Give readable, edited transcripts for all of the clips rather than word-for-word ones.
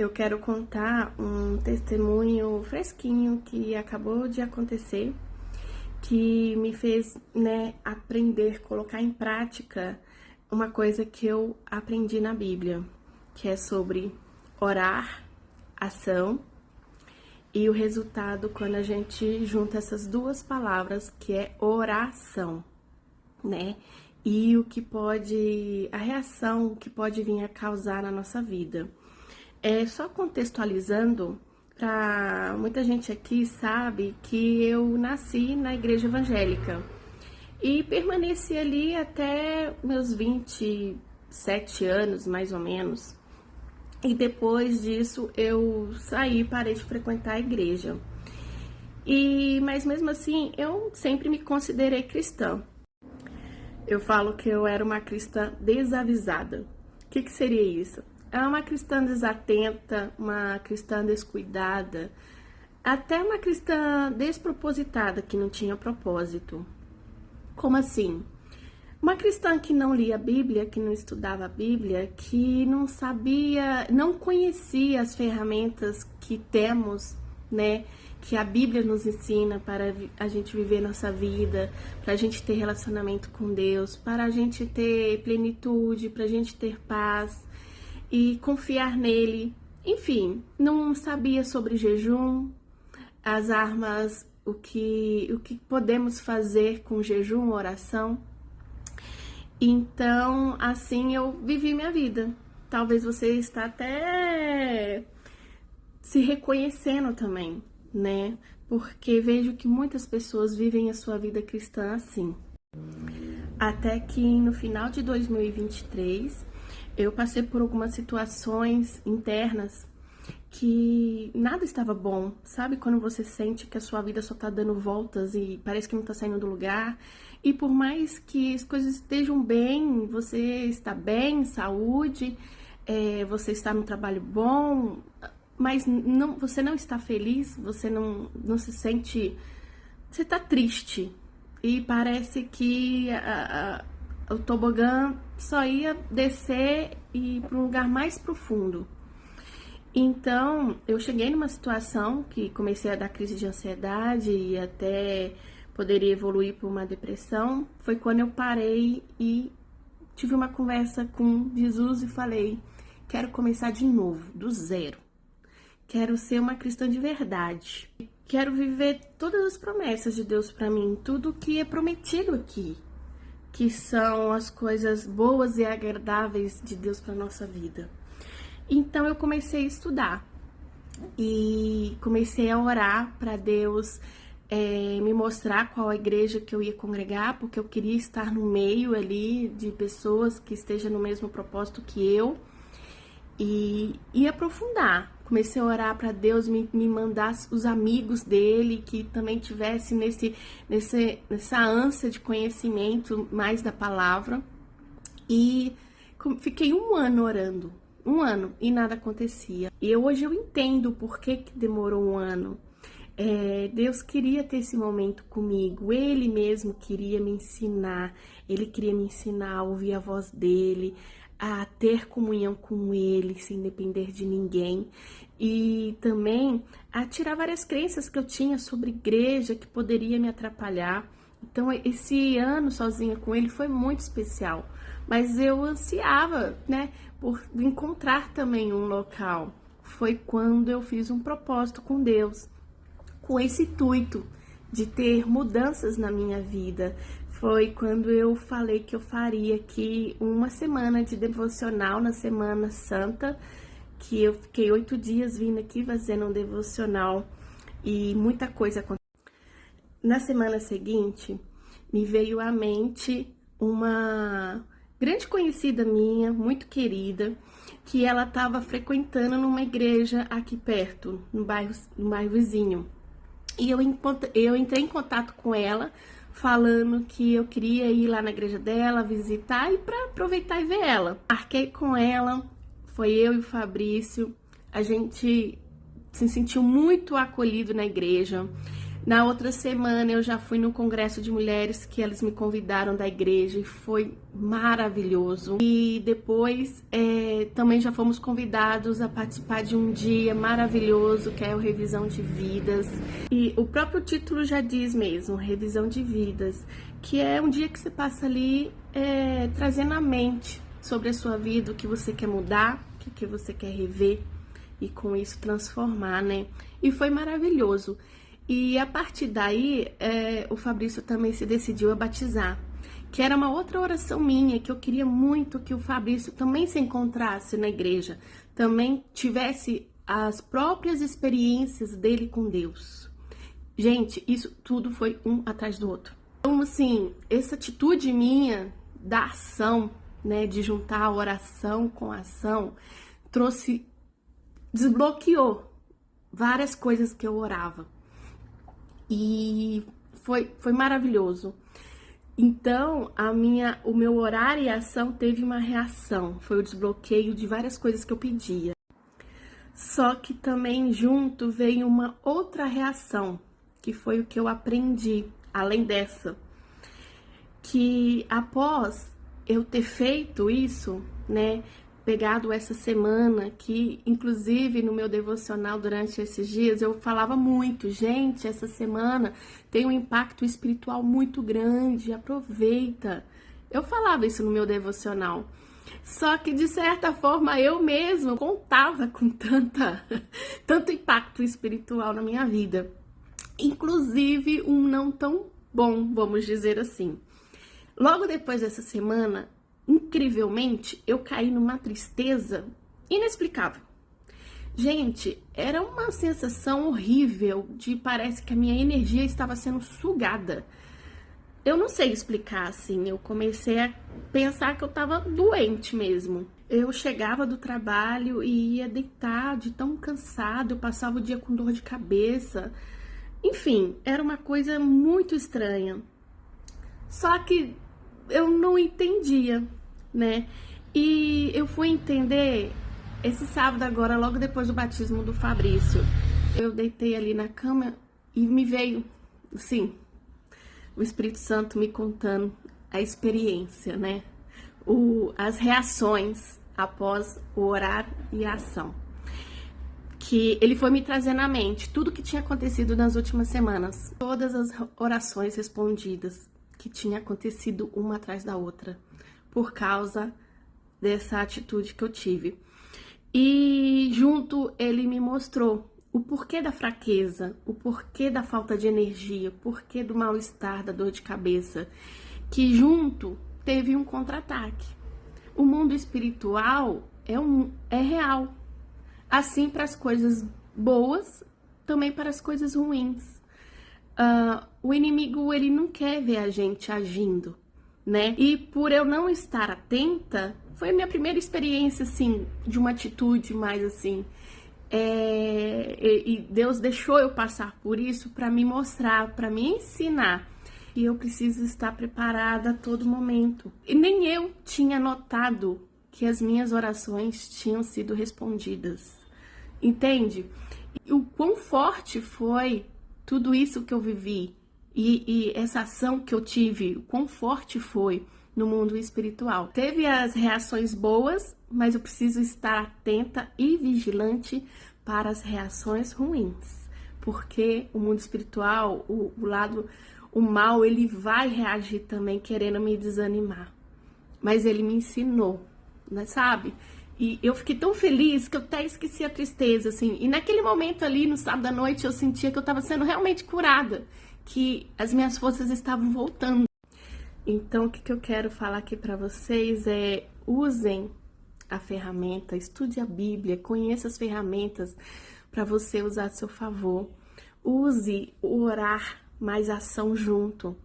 Eu quero contar um testemunho fresquinho que acabou de acontecer, que me fez, aprender, colocar em prática uma coisa que eu aprendi na Bíblia, que é sobre orar, ação e o resultado quando a gente junta essas duas palavras, que é oração, né? E o que pode, a reação que pode vir a causar na nossa vida. Só contextualizando, para muita gente aqui sabe que eu nasci na igreja evangélica e permaneci ali até meus 27 anos, mais ou menos. E depois disso eu saí, parei de frequentar a igreja. Mas mesmo assim, eu sempre me considerei cristã. Eu falo que eu era uma cristã desavisada. O que seria isso? É uma cristã desatenta, uma cristã descuidada, até uma cristã despropositada, que não tinha propósito. Como assim? Uma cristã que não lia a Bíblia, que não estudava a Bíblia, que não sabia, não conhecia as ferramentas que temos, né? Que a Bíblia nos ensina para a gente viver nossa vida, para a gente ter relacionamento com Deus, para a gente ter plenitude, para a gente ter paz e confiar nele. Enfim, não sabia sobre jejum, as armas, o que podemos fazer com jejum, oração. Então, assim eu vivi minha vida. Talvez você está até se reconhecendo também, né? Porque vejo que muitas pessoas vivem a sua vida cristã assim. Até que no final de 2023, eu passei por algumas situações internas que nada estava bom. Sabe quando você sente que a sua vida só tá dando voltas e parece que não tá saindo do lugar? E por mais que as coisas estejam bem, você está bem, saúde, você está num trabalho bom, mas você não está feliz, você não se sente... Você tá triste. E parece que o tobogã só ia descer e ir para um lugar mais profundo. Então, eu cheguei numa situação que comecei a dar crise de ansiedade e até poderia evoluir para uma depressão. Foi quando eu parei e tive uma conversa com Jesus e falei: quero começar de novo, do zero. Quero ser uma cristã de verdade. Quero viver todas as promessas de Deus para mim, tudo que é prometido aqui, que são as coisas boas e agradáveis de Deus para nossa vida. Então eu comecei a estudar e comecei a orar para Deus me mostrar qual a igreja que eu ia congregar, porque eu queria estar no meio ali de pessoas que estejam no mesmo propósito que eu e aprofundar. Comecei a orar para Deus me mandar os amigos dele que também tivesse nessa ânsia de conhecimento mais da palavra. E fiquei um ano orando, e nada acontecia. E hoje eu entendo por que demorou um ano. Deus queria ter esse momento comigo, Ele mesmo queria me ensinar, Ele queria me ensinar a ouvir a voz dEle, a ter comunhão com Ele, sem depender de ninguém, e também a tirar várias crenças que eu tinha sobre igreja que poderia me atrapalhar. Então esse ano sozinha com Ele foi muito especial, mas eu ansiava, por encontrar também um local. Foi quando eu fiz um propósito com Deus, com esse intuito de ter mudanças na minha vida. Foi quando eu falei que eu faria aqui uma semana de devocional na Semana Santa, que eu fiquei 8 dias vindo aqui fazendo um devocional e muita coisa aconteceu. Na semana seguinte, me veio à mente uma grande conhecida minha, muito querida, que ela estava frequentando numa igreja aqui perto, no bairro vizinho. E eu entrei em contato com ela, falando que eu queria ir lá na igreja dela, visitar e para aproveitar e ver ela. Marquei com ela, foi eu e o Fabrício, a gente se sentiu muito acolhido na igreja. Na outra semana eu já fui no congresso de mulheres que elas me convidaram da igreja e foi maravilhoso. E depois também já fomos convidados a participar de um dia maravilhoso que é o Revisão de Vidas. E o próprio título já diz mesmo, Revisão de Vidas, que é um dia que você passa ali trazendo a mente sobre a sua vida, o que você quer mudar, o que você quer rever e com isso transformar, né? E foi maravilhoso. E a partir daí, o Fabrício também se decidiu a batizar, que era uma outra oração minha, que eu queria muito que o Fabrício também se encontrasse na igreja, também tivesse as próprias experiências dele com Deus. Gente, isso tudo foi um atrás do outro. Então, assim, essa atitude minha da ação, né, de juntar a oração com a ação, desbloqueou várias coisas que eu orava. E foi maravilhoso. Então, o meu orar e a ação teve uma reação. Foi o desbloqueio de várias coisas que eu pedia. Só que também junto veio uma outra reação, que foi o que eu aprendi, além dessa. Que após eu ter feito isso, né, pegado essa semana, que inclusive no meu devocional durante esses dias eu falava muito, gente, essa semana tem um impacto espiritual muito grande, aproveita. Eu falava isso no meu devocional. Só que de certa forma eu mesma contava com tanto impacto espiritual na minha vida. Inclusive um não tão bom, vamos dizer assim. Logo depois dessa semana, incrivelmente, eu caí numa tristeza inexplicável. Gente, era uma sensação horrível de parece que a minha energia estava sendo sugada. Eu não sei explicar, assim, eu comecei a pensar que eu estava doente mesmo. Eu chegava do trabalho e ia deitar de tão cansado, eu passava o dia com dor de cabeça. Enfim, era uma coisa muito estranha. Só que eu não entendia, né? E eu fui entender esse sábado agora, logo depois do batismo do Fabrício. Eu deitei ali na cama e me veio, assim, o Espírito Santo me contando a experiência, né? As reações após o orar e a ação. Que ele foi me trazendo à mente tudo que tinha acontecido nas últimas semanas. Todas as orações respondidas que tinha acontecido uma atrás da outra, por causa dessa atitude que eu tive. E junto ele me mostrou o porquê da fraqueza, o porquê da falta de energia, o porquê do mal-estar, da dor de cabeça, que junto teve um contra-ataque. O mundo espiritual é real, assim para as coisas boas, também para as coisas ruins. O inimigo, ele não quer ver a gente agindo, né? E por eu não estar atenta, foi a minha primeira experiência, assim, de uma atitude mais assim. E Deus deixou eu passar por isso para me mostrar, para me ensinar. E eu preciso estar preparada a todo momento. E nem eu tinha notado que as minhas orações tinham sido respondidas. Entende? E o quão forte foi tudo isso que eu vivi e essa ação que eu tive, o quão forte foi no mundo espiritual. Teve as reações boas, mas eu preciso estar atenta e vigilante para as reações ruins, porque o mundo espiritual, o mal, ele vai reagir também querendo me desanimar. Mas ele me ensinou, né, sabe? E eu fiquei tão feliz que eu até esqueci a tristeza, assim. E naquele momento ali, no sábado à noite, eu sentia que eu estava sendo realmente curada, que as minhas forças estavam voltando. Então, o que eu quero falar aqui para vocês é: usem a ferramenta, estude a Bíblia, conheça as ferramentas para você usar a seu favor. Use o orar mais ação junto.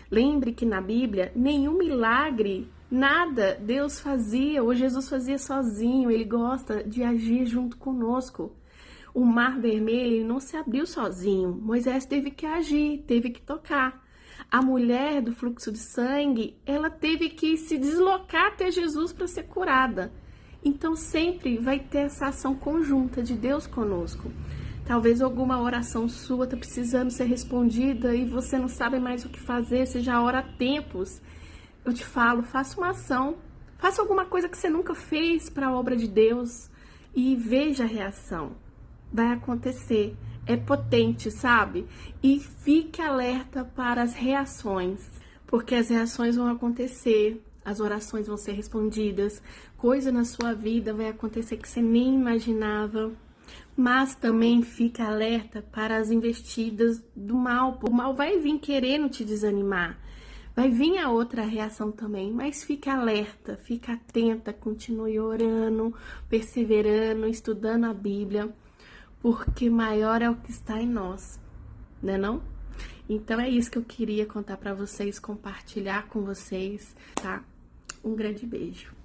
Lembre que na Bíblia, nenhum milagre, nada Deus fazia, ou Jesus fazia sozinho. Ele gosta de agir junto conosco. O Mar Vermelho não se abriu sozinho. Moisés teve que agir, teve que tocar. A mulher do fluxo de sangue, ela teve que se deslocar até Jesus para ser curada. Então sempre vai ter essa ação conjunta de Deus conosco, Talvez alguma oração sua tá precisando ser respondida e você não sabe mais o que fazer, você já ora há tempos. Eu te falo, faça uma ação, faça alguma coisa que você nunca fez para a obra de Deus e veja a reação. Vai acontecer, é potente, sabe? E fique alerta para as reações, porque as reações vão acontecer, as orações vão ser respondidas, coisa na sua vida vai acontecer que você nem imaginava. Mas também fica alerta para as investidas do mal. O mal vai vir querendo te desanimar. Vai vir a outra reação também, mas fica alerta, fica atenta, continue orando, perseverando, estudando a Bíblia, porque maior é o que está em nós, né não? Então é isso que eu queria contar para vocês, compartilhar com vocês, tá? Um grande beijo.